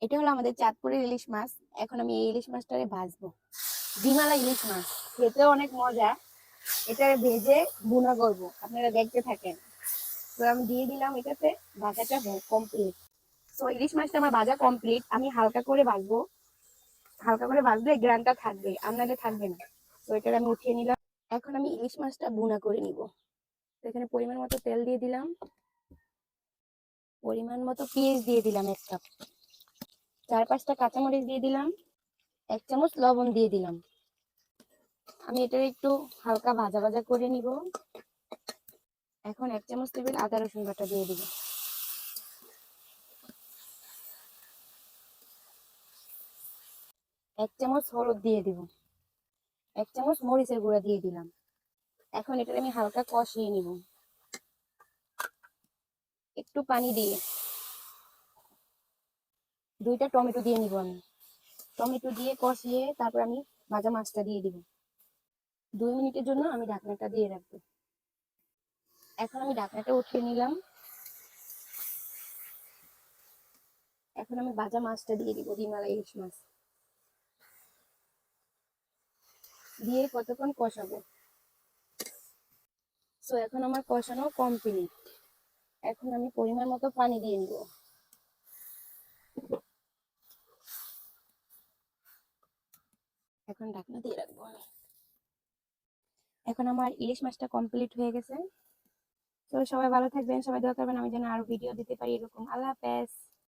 এটা হলো আমাদের চাঁদপুরের ইলিশ মাছ। এখন আমি এই ইলিশ মাছটাকে ভাজবো। ডিমালা ইলিশ মাছ খেতেও অনেক মজা। এটা ভেজে ভুনা করবো, আপনারা দেখতে থাকেন। তো আমি দিয়ে দিলাম এটাতে, ভাজাটা কমপ্লিট। তো ইলিশ মাছটা আমার ভাজা কমপ্লিট। আমি হালকা করে ভাজবো, হালকা করে ভাজলে গ্রানটা থাকবে, আপনাদের থাকবে না। তো এটা আমি উঠিয়ে নিলাম। এখন আমি ইলিশ মাছটা ভুনা করে নিব। তো এখানে পরিমাণ মতো তেল দিয়ে দিলাম, পরিমাণ মতো পেঁয়াজ দিয়ে দিলাম এক কাপ, 4-5টা কাঁচামরিচ দিয়ে দিলাম, 1 চামচ লবণ দিয়ে দিলাম। আমি এটা একটু হালকা ভাজা ভাজা করে নিব। এখন 1 চামচ টেবিল আদা রসুন বাটা দিয়ে দিব। 1 চামচ হলুদ দিয়ে দিব। 1 চামচ মরিচের গুঁড়া দিয়ে দিলাম। এখন এটা আমি হালকা কষিয়ে নিব, একটু পানি দিয়ে। 2টা টমেটো দিয়ে নিব আমি। টমেটো দিয়ে কষিয়ে তারপর আমি ভাজা মাছটা দিয়ে দিব। 2 মিনিটের জন্য আমি ঢাকনাটা দিয়ে রাখবো। এখন আমি ঢাকনাটা উঠিয়ে নিলাম। এখন আমি ভাজা মাছটা দিয়ে দিব, ডিমালা ইলিশ মাছ দিয়ে কতক্ষণ কষাবো। সো এখন আমার কষানো কমপ্লিট। এখন আমি পরিমাণ মতো পানি দিয়ে দিব। এখন ঢাকনা দিয়ে রাখবো আমি। এখন আমার ইলিশ মাছটা কমপ্লিট হয়ে গেছে। তো সবাই ভালো থাকবেন, সবাই দোয়া করবেন আমি যেন আরো ভিডিও দিতে পারি এরকম। আল্লাহ হাফেজ।